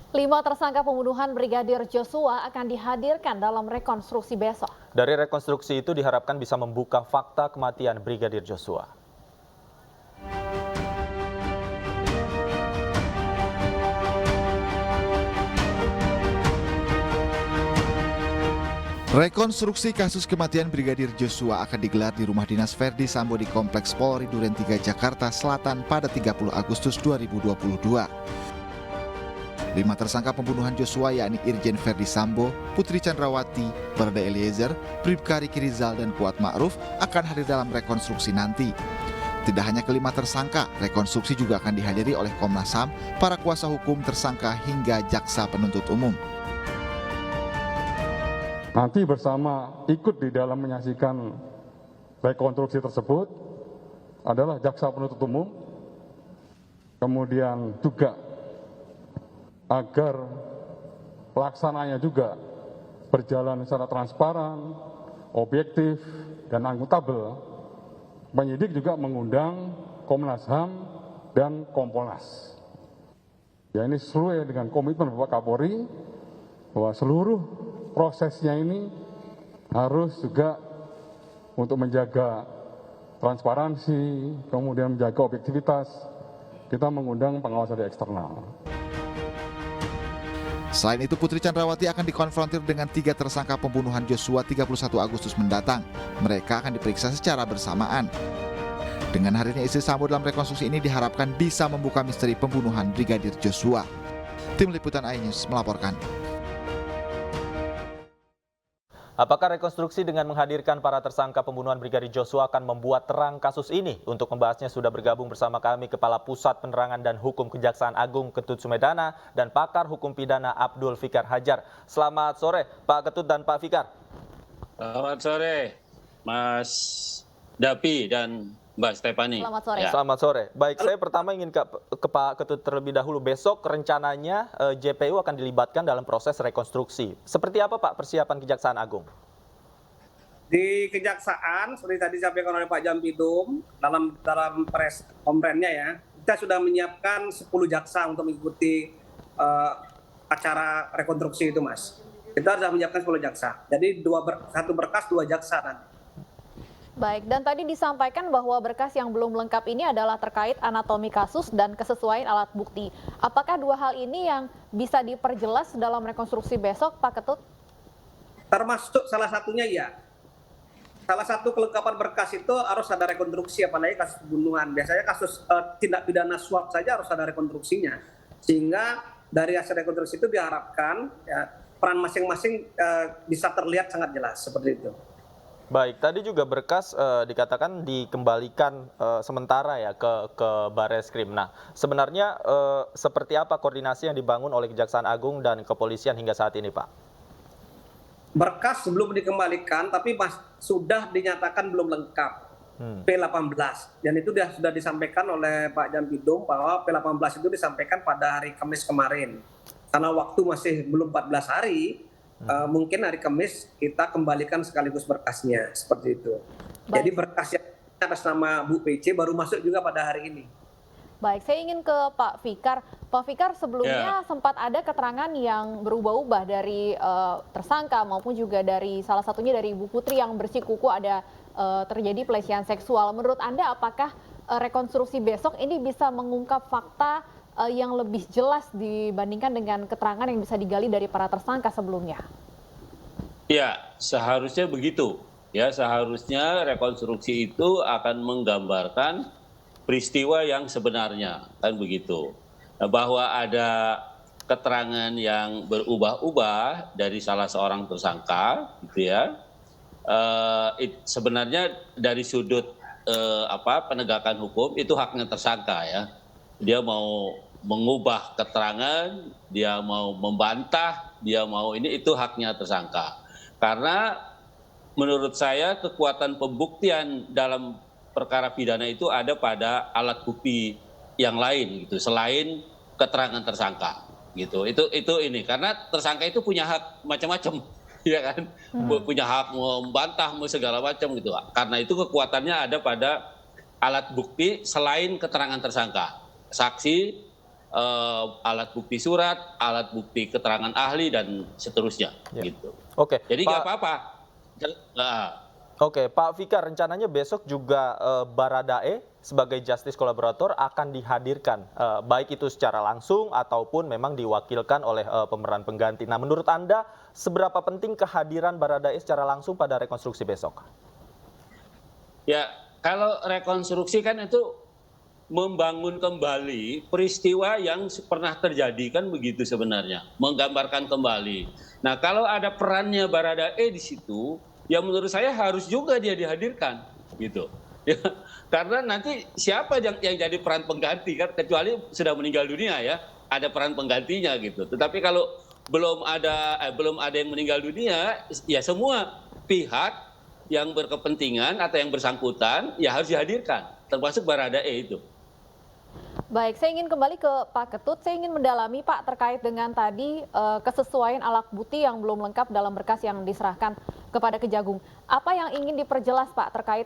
5 tersangka pembunuhan Brigadir Joshua akan dihadirkan dalam rekonstruksi besok. Dari rekonstruksi itu diharapkan bisa membuka fakta kematian Brigadir Joshua. Rekonstruksi kasus kematian Brigadir Joshua akan digelar di rumah dinas Verdi Sambo di Kompleks Polri Duren 3 Jakarta Selatan pada 30 Agustus 2022. 5 tersangka pembunuhan Joshua yakni Irjen Verdi Sambo, Putri Chandrawati, Barada Eliezer, Bribka Riki Rizal, dan Kuat Ma'ruf akan hadir dalam rekonstruksi nanti. Tidak hanya kelima tersangka, rekonstruksi juga akan dihadiri oleh Komnas HAM, para kuasa hukum tersangka hingga jaksa penuntut umum. Nanti bersama ikut di dalam menyaksikan rekonstruksi tersebut adalah jaksa penuntut umum, kemudian juga agar pelaksananya juga berjalan secara transparan, objektif, dan akuntabel. Penyidik juga mengundang Komnas HAM dan Kompolnas. Ya, ini sesuai dengan komitmen Bapak Kapolri bahwa seluruh prosesnya ini harus juga untuk menjaga transparansi, kemudian menjaga objektivitas, kita mengundang pengawas dari eksternal. Selain itu, Putri Chandrawati akan dikonfrontir dengan 3 tersangka pembunuhan Joshua 31 Agustus mendatang. Mereka akan diperiksa secara bersamaan. Dengan hadirnya istri Sambo dalam rekonstruksi ini diharapkan bisa membuka misteri pembunuhan Brigadir Joshua. Tim Liputan iNews melaporkan. Apakah rekonstruksi dengan menghadirkan para tersangka pembunuhan Brigadir Joshua akan membuat terang kasus ini? Untuk membahasnya sudah bergabung bersama kami Kepala Pusat Penerangan dan Hukum Kejaksaan Agung Ketut Sumedana dan pakar hukum pidana Abdul Fikar Hajar. Selamat sore Pak Ketut dan Pak Fikar. Selamat sore Mas Dapi dan Mbak Stefani. Selamat sore. Ya. Selamat sore. Baik, saya pertama ingin ke Pak Ketut terlebih dahulu. Besok rencananya JPU akan dilibatkan dalam proses rekonstruksi. Seperti apa Pak persiapan Kejaksaan Agung? Di Kejaksaan, seperti tadi disampaikan oleh Pak Jampidum, dalam press conference-nya ya, kita sudah menyiapkan 10 jaksa untuk mengikuti acara rekonstruksi itu, Mas. Kita sudah menyiapkan 10 jaksa. Jadi satu berkas 2 jaksa nanti. Baik, dan tadi disampaikan bahwa berkas yang belum lengkap ini adalah terkait anatomi kasus dan kesesuaian alat bukti. Apakah 2 hal ini yang bisa diperjelas dalam rekonstruksi besok, Pak Ketut? Termasuk salah satunya ya. Salah satu kelengkapan berkas itu harus ada rekonstruksi, apalagi kasus pembunuhan. Biasanya kasus tindak pidana suap saja harus ada rekonstruksinya. Sehingga dari hasil rekonstruksi itu diharapkan ya, peran masing-masing bisa terlihat sangat jelas seperti itu. Baik, tadi juga berkas dikatakan dikembalikan sementara ya ke Bareskrim. Nah, sebenarnya seperti apa koordinasi yang dibangun oleh Kejaksaan Agung dan Kepolisian hingga saat ini, Pak? Berkas sebelum dikembalikan, tapi sudah dinyatakan belum lengkap. P18. Dan itu sudah disampaikan oleh Pak Jampidum bahwa P18 itu disampaikan pada hari Kamis kemarin. Karena waktu masih belum 14 hari, mungkin hari Kamis kita kembalikan sekaligus berkasnya seperti itu. Baik. Jadi berkasnya atas nama Bu PC baru masuk juga pada hari ini. Baik, saya ingin ke Pak Fikar. Pak Fikar, sebelumnya sempat ada keterangan yang berubah-ubah dari tersangka maupun juga dari salah satunya dari Ibu Putri yang bersikuku ada terjadi pelecehan seksual. Menurut Anda apakah rekonstruksi besok ini bisa mengungkap fakta yang lebih jelas dibandingkan dengan keterangan yang bisa digali dari para tersangka sebelumnya? Ya, seharusnya begitu. Ya, seharusnya rekonstruksi itu akan menggambarkan peristiwa yang sebenarnya, kan begitu. Nah, bahwa ada keterangan yang berubah-ubah dari salah seorang tersangka, gitu ya. Sebenarnya dari sudut penegakan hukum itu haknya tersangka ya. Dia mau mengubah keterangan, dia mau membantah, dia mau itu haknya tersangka. Karena menurut saya kekuatan pembuktian dalam perkara pidana itu ada pada alat bukti yang lain gitu selain keterangan tersangka gitu. Itu ini karena tersangka itu punya hak macam-macam ya kan. Punya hak membantah segala macam gitu. Karena itu kekuatannya ada pada alat bukti selain keterangan tersangka. Saksi alat bukti surat, alat bukti keterangan ahli dan seterusnya. Ya. Gitu. Oke, Jadi nggak Pak. apa-apa. Nah, Oke, Pak Fikar, rencananya besok juga Baradae sebagai justice kolaborator akan dihadirkan, baik itu secara langsung ataupun memang diwakilkan oleh pemeran pengganti. Nah, menurut Anda, seberapa penting kehadiran Baradae secara langsung pada rekonstruksi besok? ya kalau rekonstruksi kan itu membangun kembali peristiwa yang pernah terjadi kan begitu sebenarnya, menggambarkan kembali. Nah, kalau ada perannya Baradae di situ, ya menurut saya harus juga dia dihadirkan, gitu. Ya, karena nanti siapa yang jadi peran pengganti kan, kecuali sudah meninggal dunia ya, ada peran penggantinya gitu. Tetapi kalau belum ada yang meninggal dunia, ya semua pihak yang berkepentingan atau yang bersangkutan ya harus dihadirkan, termasuk Baradae itu. Baik, saya ingin kembali ke Pak Ketut. Saya ingin mendalami Pak terkait dengan tadi kesesuaian alat bukti yang belum lengkap dalam berkas yang diserahkan kepada Kejagung. Apa yang ingin diperjelas Pak terkait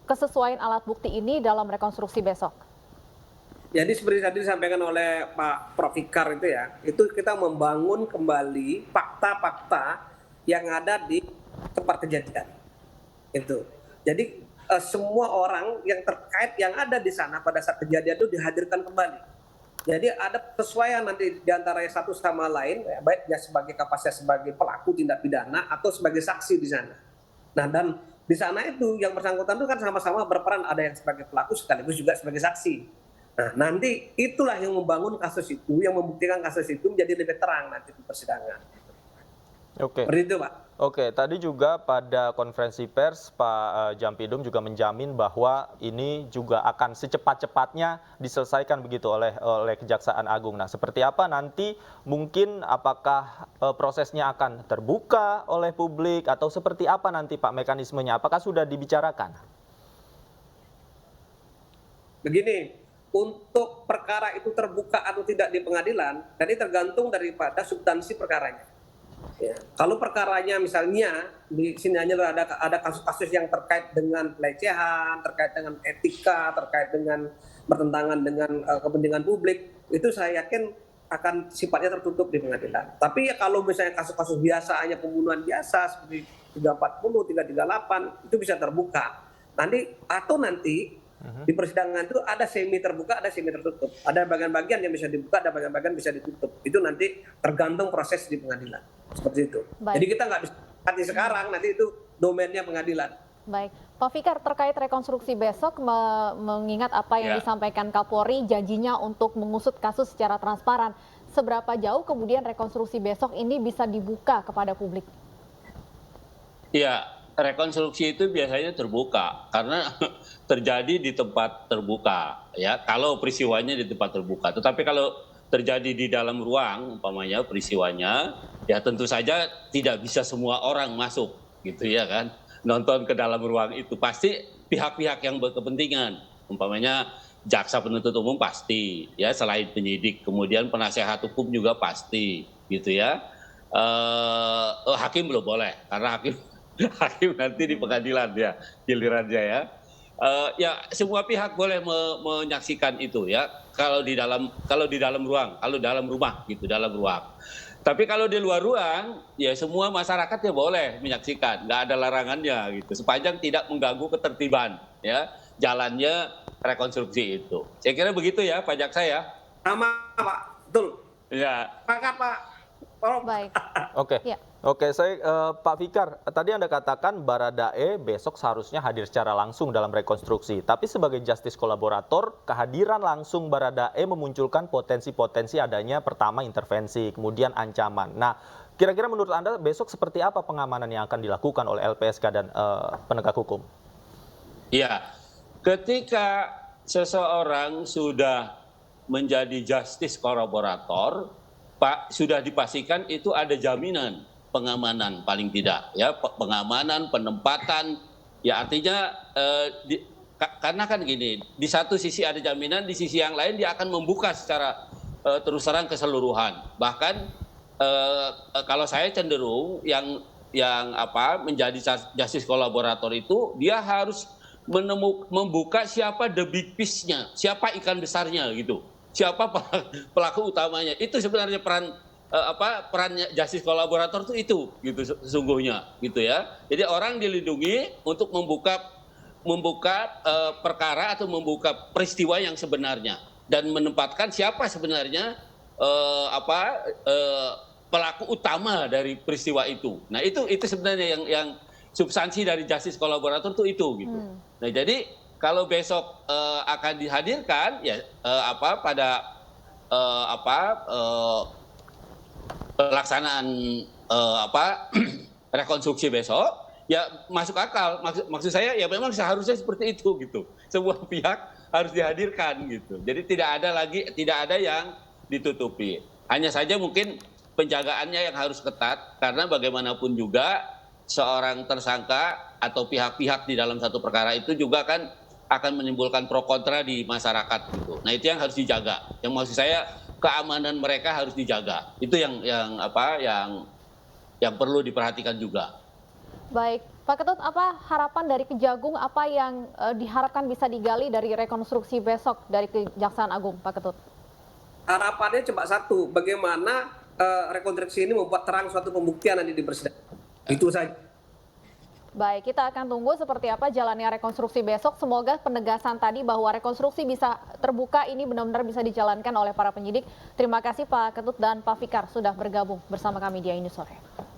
kesesuaian alat bukti ini dalam rekonstruksi besok? Jadi seperti tadi disampaikan oleh Pak Prof. Fikar itu kita membangun kembali fakta-fakta yang ada di tempat kejadian. Itu. Jadi semua orang yang terkait yang ada di sana pada saat kejadian itu dihadirkan kembali. Jadi ada kesesuaian nanti di antara satu sama lain, ya, baik dia sebagai kapasitas sebagai pelaku tindak pidana atau sebagai saksi di sana. Nah, dan di sana itu yang bersangkutan itu kan sama-sama berperan, ada yang sebagai pelaku sekaligus juga sebagai saksi. Nah, nanti itulah yang membangun kasus itu, yang membuktikan kasus itu menjadi lebih terang nanti di persidangan. Oke. Seperti itu, Pak. Oke, tadi juga pada konferensi pers Pak Jampidum juga menjamin bahwa ini juga akan secepat-cepatnya diselesaikan begitu oleh Kejaksaan Agung. Nah, seperti apa nanti mungkin apakah prosesnya akan terbuka oleh publik atau seperti apa nanti Pak mekanismenya? Apakah sudah dibicarakan? Begini, untuk perkara itu terbuka atau tidak di pengadilan, jadi tergantung daripada substansi perkaranya. Ya. Kalau perkaranya misalnya di sini hanya ada kasus-kasus yang terkait dengan pelecehan, terkait dengan etika, terkait dengan bertentangan dengan kepentingan publik, itu saya yakin akan sifatnya tertutup di pengadilan. Tapi ya kalau misalnya kasus-kasus biasa, hanya pembunuhan biasa seperti 340, 338, itu bisa terbuka. Nanti di persidangan itu ada semi terbuka, ada semi tertutup. Ada bagian-bagian yang bisa dibuka, ada bagian-bagian bisa ditutup. Itu nanti tergantung proses di pengadilan. Seperti itu. Baik. Jadi kita nggak bisa nanti sekarang, nanti itu domainnya pengadilan. Baik, Pak Fikar terkait rekonstruksi besok mengingat apa yang disampaikan Kapolri janjinya untuk mengusut kasus secara transparan. Seberapa jauh kemudian rekonstruksi besok ini bisa dibuka kepada publik? Iya, rekonstruksi itu biasanya terbuka karena terjadi di tempat terbuka ya, kalau peristiwanya di tempat terbuka. Tetapi kalau terjadi di dalam ruang umpamanya peristiwanya, ya tentu saja tidak bisa semua orang masuk gitu ya kan, nonton ke dalam ruang itu. Pasti pihak-pihak yang berkepentingan, umpamanya jaksa penuntut umum pasti ya, selain penyidik, kemudian penasehat hukum juga pasti gitu ya. Hakim belum boleh karena hakim nanti di pengadilan ya gilirannya ya. Ya semua pihak boleh menyaksikan itu ya, kalau di dalam ruang, kalau dalam rumah gitu, dalam ruang. Tapi kalau di luar ruang ya semua masyarakat ya boleh menyaksikan, nggak ada larangannya gitu, sepanjang tidak mengganggu ketertiban ya jalannya rekonstruksi itu. Saya kira begitu ya Pak Jaksa ya. Sama Pak, betul. Ya. Sepakat Pak. Tolong. Baik. Oke. Ya. Oke, Pak Fikar, tadi Anda katakan Baradae besok seharusnya hadir secara langsung dalam rekonstruksi. Tapi sebagai justice kolaborator, kehadiran langsung Baradae memunculkan potensi-potensi adanya pertama intervensi, kemudian ancaman. Nah, kira-kira menurut Anda besok seperti apa pengamanan yang akan dilakukan oleh LPSK dan penegak hukum? Iya, ketika seseorang sudah menjadi justice kolaborator, Pak, sudah dipastikan itu ada jaminan pengamanan paling tidak ya, pengamanan, penempatan ya, artinya karena kan gini, di satu sisi ada jaminan, di sisi yang lain dia akan membuka secara terus terang keseluruhan. Bahkan kalau saya cenderung yang menjadi justice kolaborator itu dia harus membuka siapa the big fish-nya, siapa ikan besarnya gitu. siapa pelaku utamanya. Itu sebenarnya peran justice kolaborator itu gitu sesungguhnya gitu ya. Jadi orang dilindungi untuk membuka perkara atau membuka peristiwa yang sebenarnya dan menempatkan siapa sebenarnya pelaku utama dari peristiwa itu. Nah, itu sebenarnya yang substansi dari justice kolaborator itu gitu. Nah, jadi kalau besok akan dihadirkan ya pada pelaksanaan rekonstruksi besok ya masuk akal. Maksud saya ya memang seharusnya seperti itu gitu. Sebuah pihak harus dihadirkan gitu. Jadi tidak ada yang ditutupi. Hanya saja mungkin penjagaannya yang harus ketat karena bagaimanapun juga seorang tersangka atau pihak-pihak di dalam satu perkara itu juga kan akan menimbulkan pro kontra di masyarakat gitu. Nah, itu yang harus dijaga. Yang maksud saya keamanan mereka harus dijaga. Itu yang perlu diperhatikan juga. Baik, Pak Ketut, apa harapan dari Kejagung, apa yang diharapkan bisa digali dari rekonstruksi besok dari Kejaksaan Agung, Pak Ketut? Harapannya cuma satu, bagaimana rekonstruksi ini membuat terang suatu pembuktian nanti di persidangan. Itu saja. Baik, kita akan tunggu seperti apa jalannya rekonstruksi besok. Semoga penegasan tadi bahwa rekonstruksi bisa terbuka ini benar-benar bisa dijalankan oleh para penyidik. Terima kasih Pak Ketut dan Pak Fikar sudah bergabung bersama kami di Ini Sore.